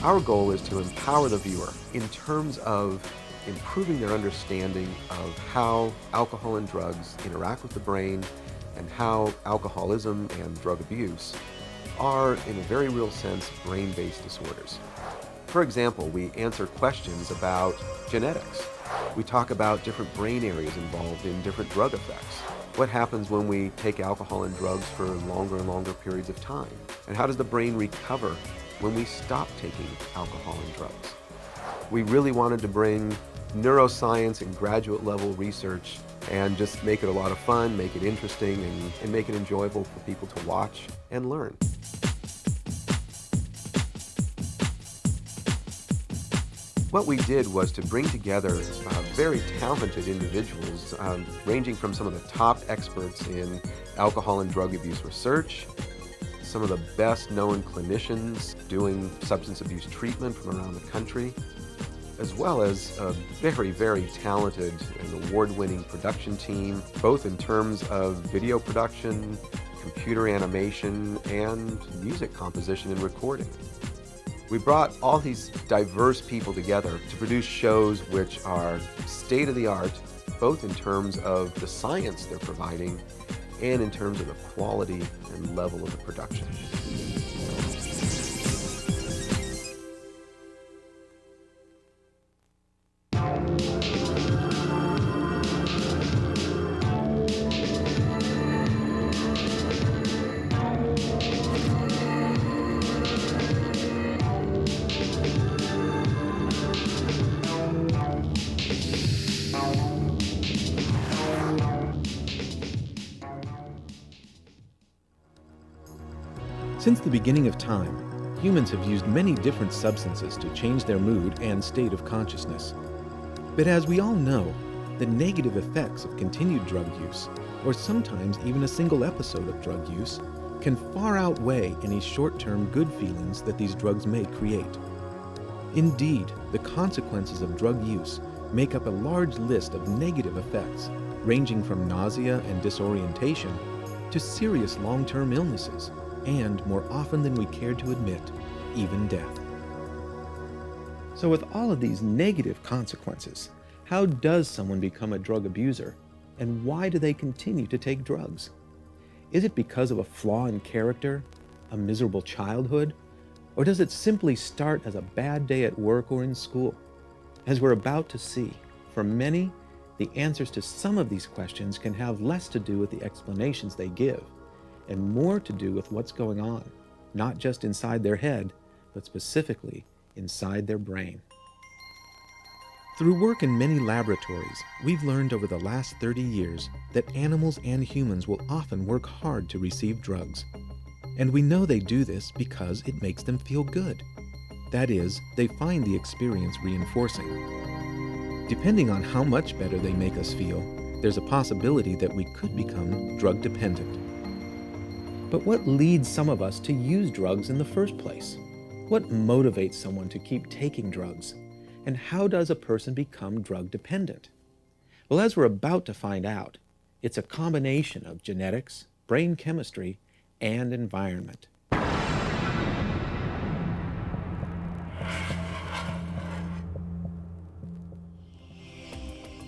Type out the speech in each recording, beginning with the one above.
Our goal is to empower the viewer in terms of improving their understanding of how alcohol and drugs interact with the brain and how alcoholism and drug abuse are, in a very real sense, brain-based disorders. For example, we answer questions about genetics. We talk about different brain areas involved in different drug effects. What happens when we take alcohol and drugs for longer and longer periods of time? And how does the brain recover when we stop taking alcohol and drugs? We really wanted to bring neuroscience and graduate level research and just make it a lot of fun, make it interesting, and make it enjoyable for people to watch and learn. What we did was to bring together very talented individuals, ranging from some of the top experts in alcohol and drug abuse research, some of the best known clinicians doing substance abuse treatment from around the country, as well as a very, very talented and award-winning production team, both in terms of video production, computer animation, and music composition and recording. We brought all these diverse people together to produce shows which are state-of-the-art, both in terms of the science they're providing and in terms of the quality and level of the production. Since the beginning of time, humans have used many different substances to change their mood and state of consciousness. But as we all know, the negative effects of continued drug use, or sometimes even a single episode of drug use, can far outweigh any short-term good feelings that these drugs may create. Indeed, the consequences of drug use make up a large list of negative effects, ranging from nausea and disorientation to serious long-term illnesses, and, more often than we care to admit, even death. So with all of these negative consequences, how does someone become a drug abuser, and why do they continue to take drugs? Is it because of a flaw in character, a miserable childhood, or does it simply start as a bad day at work or in school? As we're about to see, for many, the answers to some of these questions can have less to do with the explanations they give, and more to do with what's going on, not just inside their head, but specifically inside their brain. Through work in many laboratories, we've learned over the last 30 years that animals and humans will often work hard to receive drugs. And we know they do this because it makes them feel good. That is, they find the experience reinforcing. Depending on how much better they make us feel, there's a possibility that we could become drug dependent. But what leads some of us to use drugs in the first place? What motivates someone to keep taking drugs? And how does a person become drug dependent? Well, as we're about to find out, it's a combination of genetics, brain chemistry, and environment.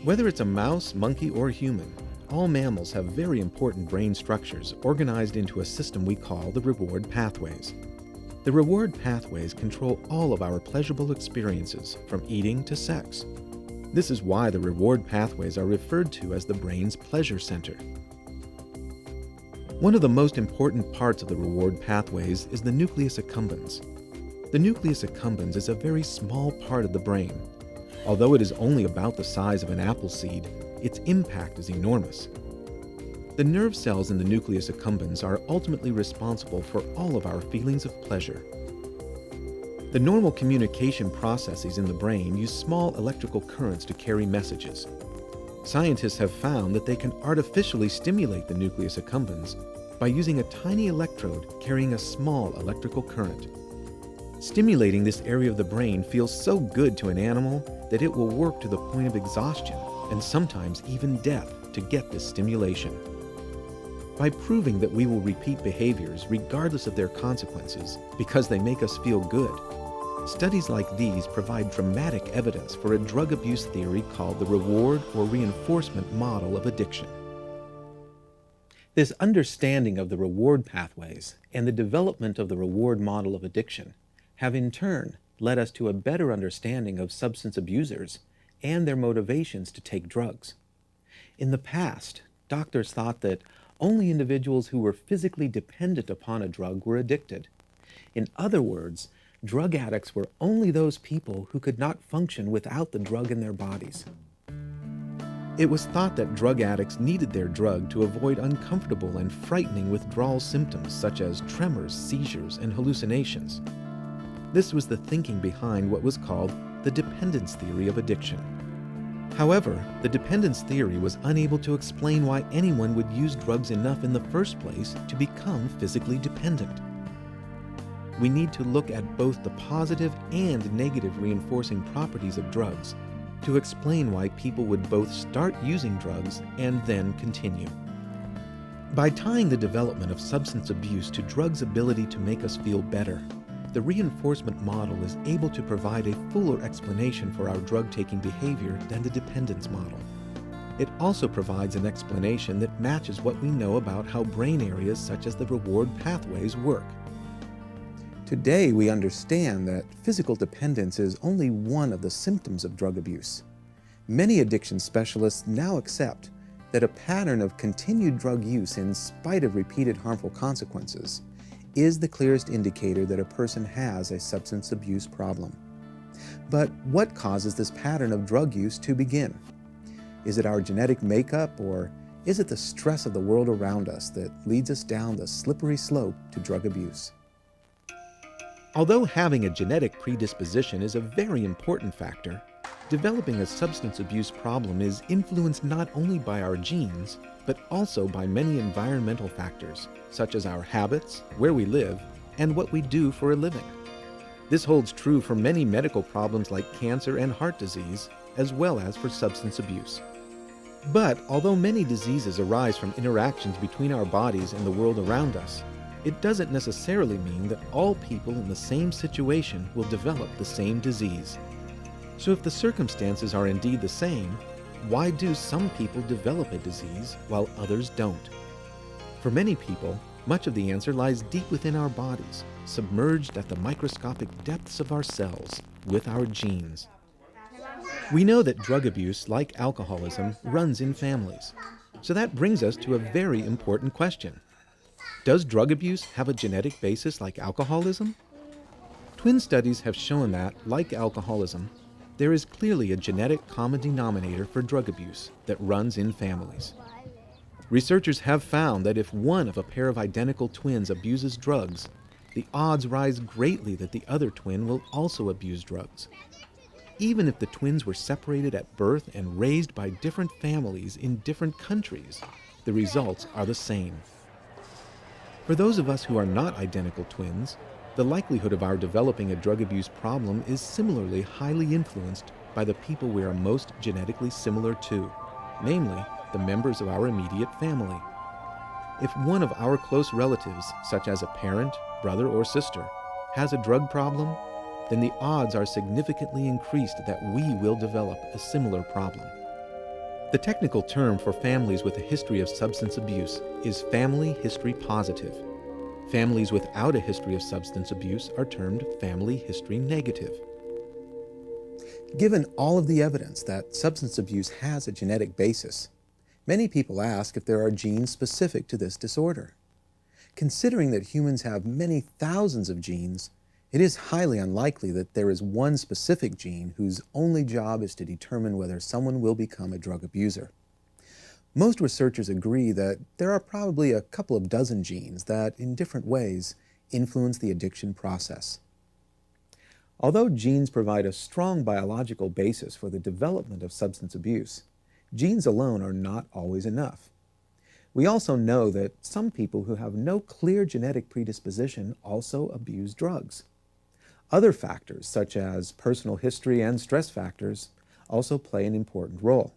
Whether it's a mouse, monkey, or human, all mammals have very important brain structures organized into a system we call the reward pathways. The reward pathways control all of our pleasurable experiences, from eating to sex. This is why the reward pathways are referred to as the brain's pleasure center. One of the most important parts of the reward pathways is the nucleus accumbens. The nucleus accumbens is a very small part of the brain. Although it is only about the size of an apple seed, its impact is enormous. The nerve cells in the nucleus accumbens are ultimately responsible for all of our feelings of pleasure. The normal communication processes in the brain use small electrical currents to carry messages. Scientists have found that they can artificially stimulate the nucleus accumbens by using a tiny electrode carrying a small electrical current. Stimulating this area of the brain feels so good to an animal that it will work to the point of exhaustion and sometimes even death to get this stimulation. By proving that we will repeat behaviors regardless of their consequences because they make us feel good, Studies like these provide dramatic evidence for a drug abuse theory called the reward or reinforcement model of addiction. This understanding of the reward pathways and the development of the reward model of addiction have in turn led us to a better understanding of substance abusers and their motivations to take drugs. In the past, doctors thought that only individuals who were physically dependent upon a drug were addicted. In other words, drug addicts were only those people who could not function without the drug in their bodies. It was thought that drug addicts needed their drug to avoid uncomfortable and frightening withdrawal symptoms such as tremors, seizures, and hallucinations. This was the thinking behind what was called the dependence theory of addiction. However, the dependence theory was unable to explain why anyone would use drugs enough in the first place to become physically dependent. We need to look at both the positive and negative reinforcing properties of drugs to explain why people would both start using drugs and then continue. By tying the development of substance abuse to drugs' ability to make us feel better, the reinforcement model is able to provide a fuller explanation for our drug-taking behavior than the dependence model. It also provides an explanation that matches what we know about how brain areas such as the reward pathways work. Today, we understand that physical dependence is only one of the symptoms of drug abuse. Many addiction specialists now accept that a pattern of continued drug use in spite of repeated harmful consequences is the clearest indicator that a person has a substance abuse problem. But what causes this pattern of drug use to begin? Is it our genetic makeup, or is it the stress of the world around us that leads us down the slippery slope to drug abuse? Although having a genetic predisposition is a very important factor, developing a substance abuse problem is influenced not only by our genes, but also by many environmental factors, such as our habits, where we live, and what we do for a living. This holds true for many medical problems like cancer and heart disease, as well as for substance abuse. But although many diseases arise from interactions between our bodies and the world around us, it doesn't necessarily mean that all people in the same situation will develop the same disease. So if the circumstances are indeed the same, why do some people develop a disease while others don't? For many people, much of the answer lies deep within our bodies, submerged at the microscopic depths of our cells, with our genes. We know that drug abuse, like alcoholism, runs in families. So that brings us to a very important question. Does drug abuse have a genetic basis like alcoholism? Twin studies have shown that, like alcoholism, there is clearly a genetic common denominator for drug abuse that runs in families. Researchers have found that if one of a pair of identical twins abuses drugs, the odds rise greatly that the other twin will also abuse drugs. Even if the twins were separated at birth and raised by different families in different countries, the results are the same. For those of us who are not identical twins, the likelihood of our developing a drug abuse problem is similarly highly influenced by the people we are most genetically similar to, namely, the members of our immediate family. If one of our close relatives, such as a parent, brother, or sister, has a drug problem, then the odds are significantly increased that we will develop a similar problem. The technical term for families with a history of substance abuse is family history positive. Families without a history of substance abuse are termed family history negative. Given all of the evidence that substance abuse has a genetic basis, many people ask if there are genes specific to this disorder. Considering that humans have many thousands of genes, it is highly unlikely that there is one specific gene whose only job is to determine whether someone will become a drug abuser. Most researchers agree that there are probably a couple of dozen genes that, in different ways, influence the addiction process. Although genes provide a strong biological basis for the development of substance abuse, genes alone are not always enough. We also know that some people who have no clear genetic predisposition also abuse drugs. Other factors, such as personal history and stress factors, also play an important role.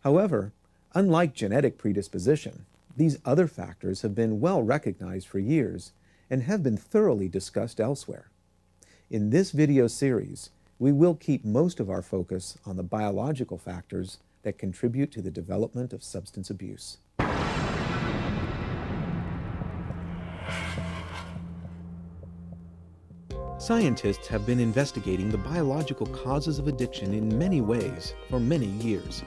However, unlike genetic predisposition, these other factors have been well recognized for years and have been thoroughly discussed elsewhere. In this video series, we will keep most of our focus on the biological factors that contribute to the development of substance abuse. Scientists have been investigating the biological causes of addiction in many ways for many years.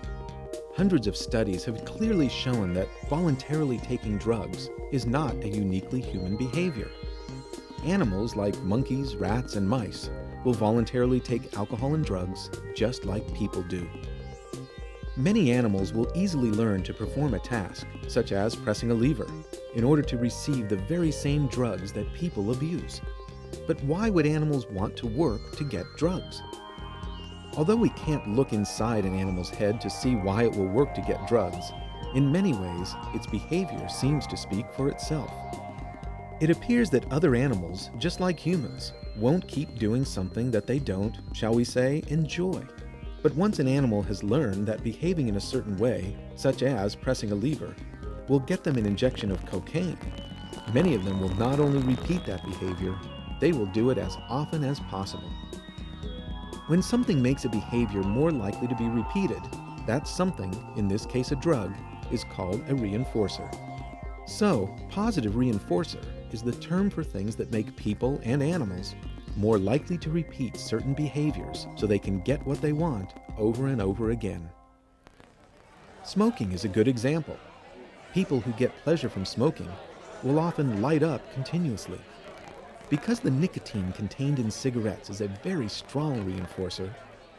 Hundreds of studies have clearly shown that voluntarily taking drugs is not a uniquely human behavior. Animals like monkeys, rats, and mice will voluntarily take alcohol and drugs just like people do. Many animals will easily learn to perform a task, such as pressing a lever, in order to receive the very same drugs that people abuse. But why would animals want to work to get drugs? Although we can't look inside an animal's head to see why it will work to get drugs, in many ways, its behavior seems to speak for itself. It appears that other animals, just like humans, won't keep doing something that they don't, shall we say, enjoy. But once an animal has learned that behaving in a certain way, such as pressing a lever, will get them an injection of cocaine, many of them will not only repeat that behavior, they will do it as often as possible. When something makes a behavior more likely to be repeated, that something, in this case a drug, is called a reinforcer. So, positive reinforcer is the term for things that make people and animals more likely to repeat certain behaviors so they can get what they want over and over again. Smoking is a good example. People who get pleasure from smoking will often light up continuously. Because the nicotine contained in cigarettes is a very strong reinforcer,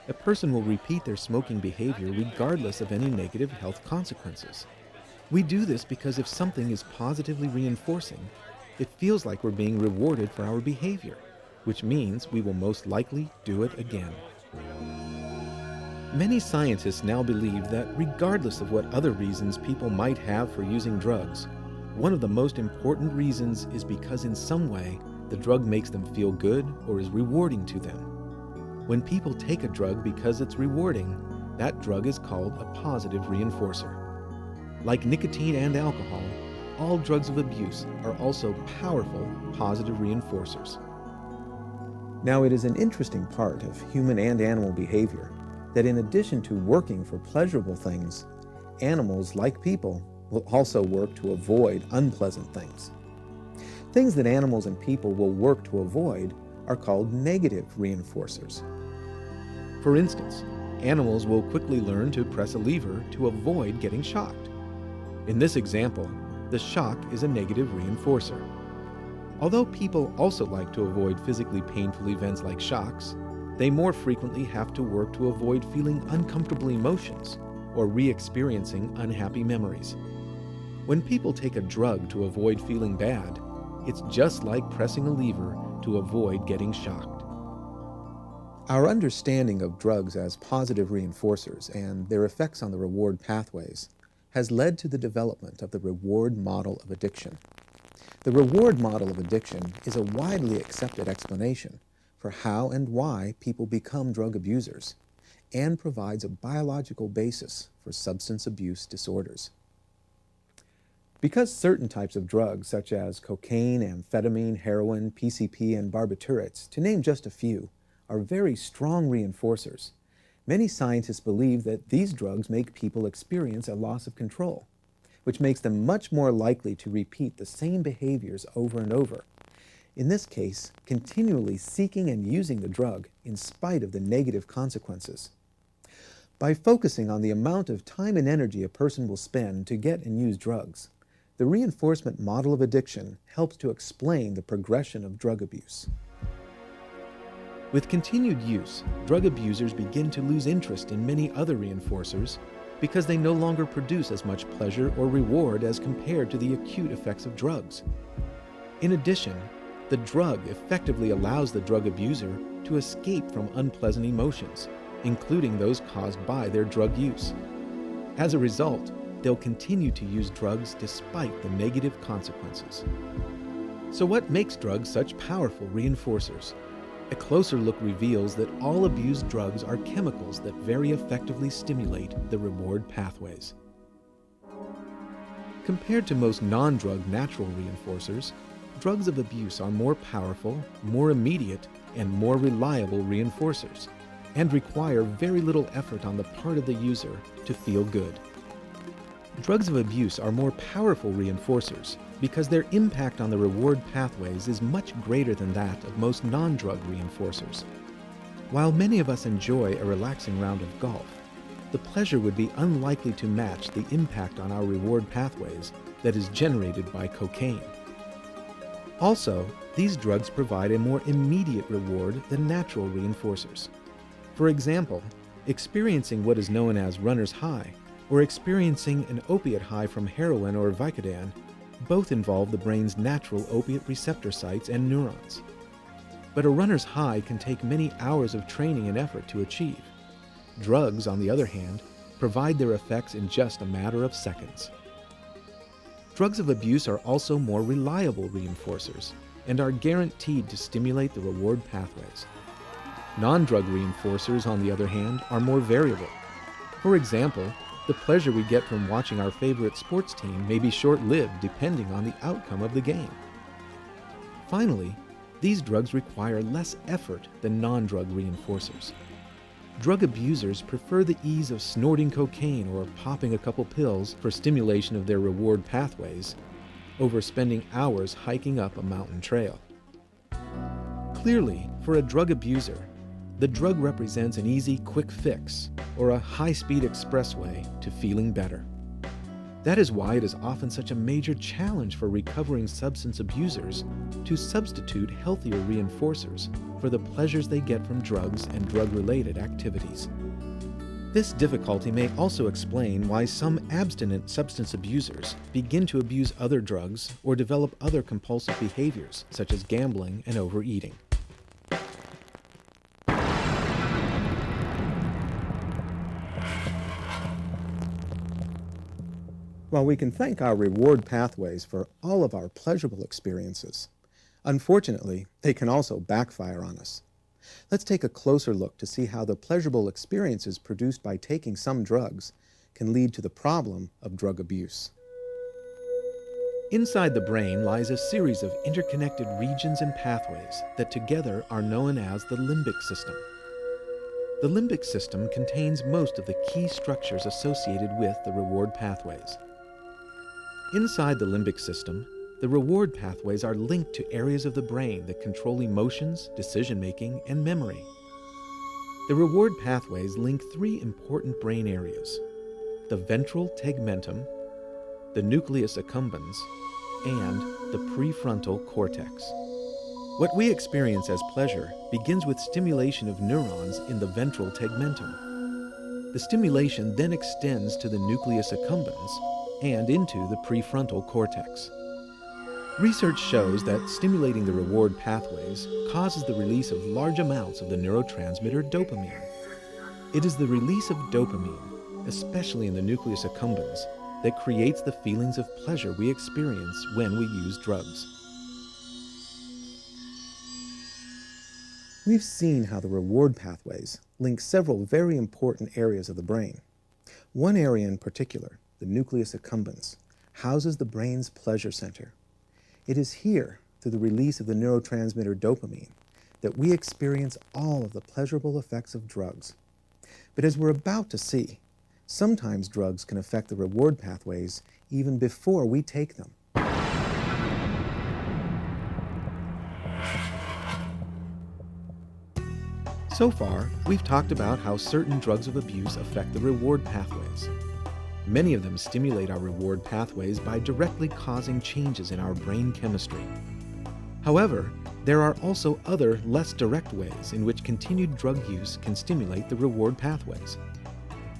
a person will repeat their smoking behavior regardless of any negative health consequences. We do this because if something is positively reinforcing, it feels like we're being rewarded for our behavior, which means we will most likely do it again. Many scientists now believe that regardless of what other reasons people might have for using drugs, one of the most important reasons is because in some way, the drug makes them feel good or is rewarding to them. When people take a drug because it's rewarding, that drug is called a positive reinforcer. Like nicotine and alcohol, all drugs of abuse are also powerful positive reinforcers. Now, it is an interesting part of human and animal behavior that in addition to working for pleasurable things, animals, like people, will also work to avoid unpleasant things. Things that animals and people will work to avoid are called negative reinforcers. For instance, animals will quickly learn to press a lever to avoid getting shocked. In this example, the shock is a negative reinforcer. Although people also like to avoid physically painful events like shocks, they more frequently have to work to avoid feeling uncomfortable emotions or re-experiencing unhappy memories. When people take a drug to avoid feeling bad, it's just like pressing a lever to avoid getting shocked. Our understanding of drugs as positive reinforcers and their effects on the reward pathways has led to the development of the reward model of addiction. The reward model of addiction is a widely accepted explanation for how and why people become drug abusers and provides a biological basis for substance abuse disorders. Because certain types of drugs, such as cocaine, amphetamine, heroin, PCP, and barbiturates, to name just a few, are very strong reinforcers, many scientists believe that these drugs make people experience a loss of control, which makes them much more likely to repeat the same behaviors over and over. In this case, continually seeking and using the drug in spite of the negative consequences. By focusing on the amount of time and energy a person will spend to get and use drugs, the reinforcement model of addiction helps to explain the progression of drug abuse. With continued use, drug abusers begin to lose interest in many other reinforcers because they no longer produce as much pleasure or reward as compared to the acute effects of drugs. In addition, the drug effectively allows the drug abuser to escape from unpleasant emotions, including those caused by their drug use. As a result, they'll continue to use drugs despite the negative consequences. So what makes drugs such powerful reinforcers? A closer look reveals that all abused drugs are chemicals that very effectively stimulate the reward pathways. Compared to most non-drug natural reinforcers, drugs of abuse are more powerful, more immediate, and more reliable reinforcers, and require very little effort on the part of the user to feel good. Drugs of abuse are more powerful reinforcers because their impact on the reward pathways is much greater than that of most non-drug reinforcers. While many of us enjoy a relaxing round of golf, the pleasure would be unlikely to match the impact on our reward pathways that is generated by cocaine. Also, these drugs provide a more immediate reward than natural reinforcers. For example, experiencing what is known as runner's high or experiencing an opiate high from heroin or Vicodin both involve the brain's natural opiate receptor sites and neurons. But a runner's high can take many hours of training and effort to achieve. Drugs, on the other hand, provide their effects in just a matter of seconds. Drugs of abuse are also more reliable reinforcers and are guaranteed to stimulate the reward pathways. Non-drug reinforcers, on the other hand, are more variable. For example, the pleasure we get from watching our favorite sports team may be short-lived depending on the outcome of the game. Finally, these drugs require less effort than non-drug reinforcers. Drug abusers prefer the ease of snorting cocaine or popping a couple pills for stimulation of their reward pathways over spending hours hiking up a mountain trail. Clearly, for a drug abuser, the drug represents an easy, quick fix or a high-speed expressway to feeling better. That is why it is often such a major challenge for recovering substance abusers to substitute healthier reinforcers for the pleasures they get from drugs and drug-related activities. This difficulty may also explain why some abstinent substance abusers begin to abuse other drugs or develop other compulsive behaviors, such as gambling and overeating. While we can thank our reward pathways for all of our pleasurable experiences, unfortunately, they can also backfire on us. Let's take a closer look to see how the pleasurable experiences produced by taking some drugs can lead to the problem of drug abuse. Inside the brain lies a series of interconnected regions and pathways that together are known as the limbic system. The limbic system contains most of the key structures associated with the reward pathways. Inside the limbic system, the reward pathways are linked to areas of the brain that control emotions, decision-making, and memory. The reward pathways link three important brain areas: the ventral tegmentum, the nucleus accumbens, and the prefrontal cortex. What we experience as pleasure begins with stimulation of neurons in the ventral tegmentum. The stimulation then extends to the nucleus accumbens and into the prefrontal cortex. Research shows that stimulating the reward pathways causes the release of large amounts of the neurotransmitter dopamine. It is the release of dopamine, especially in the nucleus accumbens, that creates the feelings of pleasure we experience when we use drugs. We've seen how the reward pathways link several very important areas of the brain. One area in particular, the nucleus accumbens, houses the brain's pleasure center. It is here, through the release of the neurotransmitter dopamine, that we experience all of the pleasurable effects of drugs. But as we're about to see, sometimes drugs can affect the reward pathways even before we take them. So far, we've talked about how certain drugs of abuse affect the reward pathways. Many of them stimulate our reward pathways by directly causing changes in our brain chemistry. However, there are also other, less direct ways in which continued drug use can stimulate the reward pathways.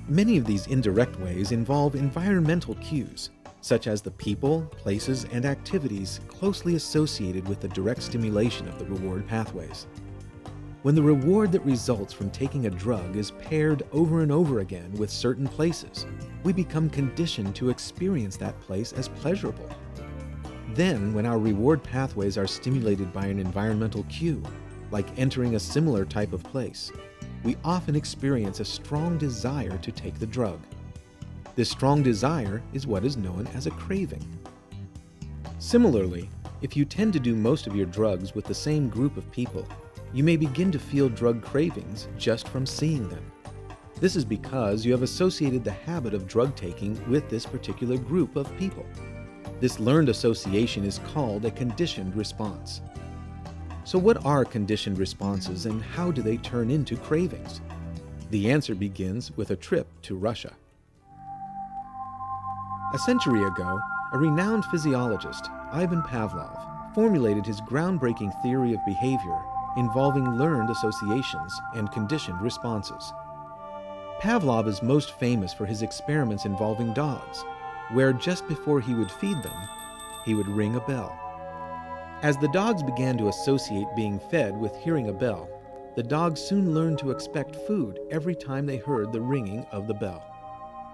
Many of these indirect ways involve environmental cues, such as the people, places, and activities closely associated with the direct stimulation of the reward pathways. When the reward that results from taking a drug is paired over and over again with certain places, we become conditioned to experience that place as pleasurable. Then, when our reward pathways are stimulated by an environmental cue, like entering a similar type of place, we often experience a strong desire to take the drug. This strong desire is what is known as a craving. Similarly, If you tend to do most of your drugs with the same group of people, you may begin to feel drug cravings just from seeing them. This is because you have associated the habit of drug taking with this particular group of people. This learned association is called a conditioned response. So what are conditioned responses and how do they turn into cravings? The answer begins with a trip to Russia. A century ago, a renowned physiologist, Ivan Pavlov, formulated his groundbreaking theory of behavior involving learned associations and conditioned responses. Pavlov is most famous for his experiments involving dogs, where just before he would feed them, he would ring a bell. As the dogs began to associate being fed with hearing a bell, the dogs soon learned to expect food every time they heard the ringing of the bell.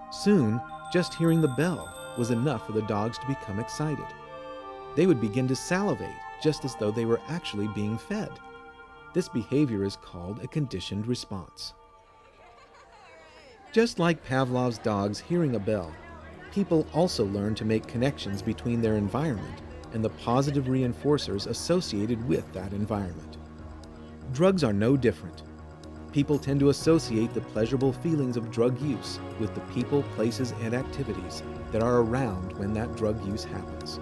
Soon, just hearing the bell was enough for the dogs to become excited. They would begin to salivate just as though they were actually being fed. This behavior is called a conditioned response. Just like Pavlov's dogs hearing a bell, people also learn to make connections between their environment and the positive reinforcers associated with that environment. Drugs are no different. People tend to associate the pleasurable feelings of drug use with the people, places, and activities that are around when that drug use happens.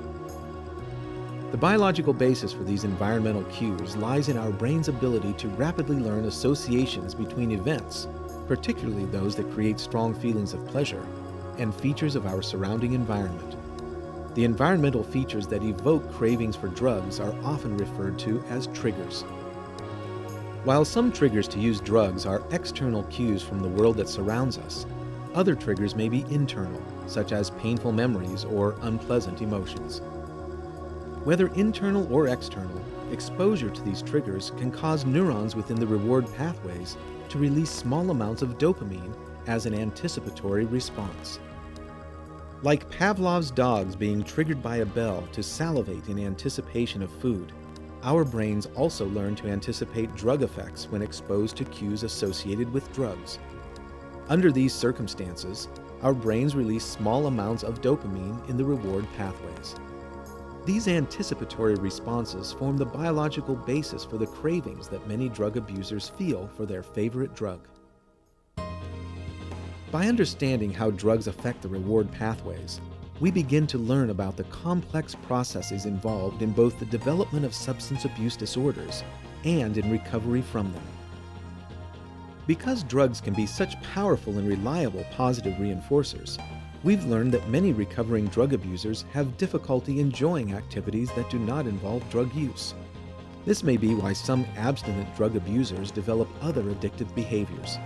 The biological basis for these environmental cues lies in our brain's ability to rapidly learn associations between events, particularly those that create strong feelings of pleasure, and features of our surrounding environment. The environmental features that evoke cravings for drugs are often referred to as triggers. While some triggers to use drugs are external cues from the world that surrounds us, other triggers may be internal, such as painful memories or unpleasant emotions. Whether internal or external, exposure to these triggers can cause neurons within the reward pathways to release small amounts of dopamine as an anticipatory response. Like Pavlov's dogs being triggered by a bell to salivate in anticipation of food, our brains also learn to anticipate drug effects when exposed to cues associated with drugs. Under these circumstances, our brains release small amounts of dopamine in the reward pathways. These anticipatory responses form the biological basis for the cravings that many drug abusers feel for their favorite drug. By understanding how drugs affect the reward pathways, we begin to learn about the complex processes involved in both the development of substance abuse disorders and in recovery from them. Because drugs can be such powerful and reliable positive reinforcers, we've learned that many recovering drug abusers have difficulty enjoying activities that do not involve drug use. This may be why some abstinent drug abusers develop other addictive behaviors.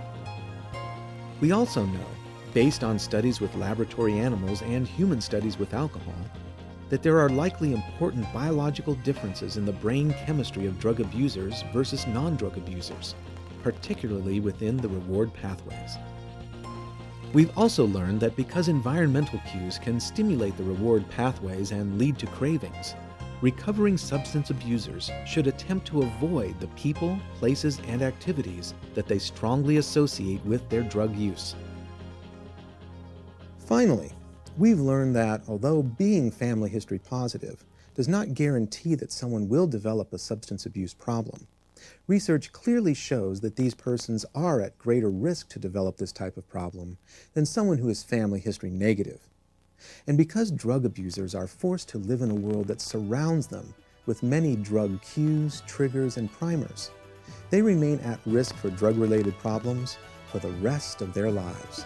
We also know, based on studies with laboratory animals and human studies with alcohol, that there are likely important biological differences in the brain chemistry of drug abusers versus non-drug abusers, particularly within the reward pathways. We've also learned that because environmental cues can stimulate the reward pathways and lead to cravings, recovering substance abusers should attempt to avoid the people, places, and activities that they strongly associate with their drug use. Finally, we've learned that although being family history positive does not guarantee that someone will develop a substance abuse problem, research clearly shows that these persons are at greater risk to develop this type of problem than someone who is family history negative. And because drug abusers are forced to live in a world that surrounds them with many drug cues, triggers, and primers, they remain at risk for drug-related problems for the rest of their lives.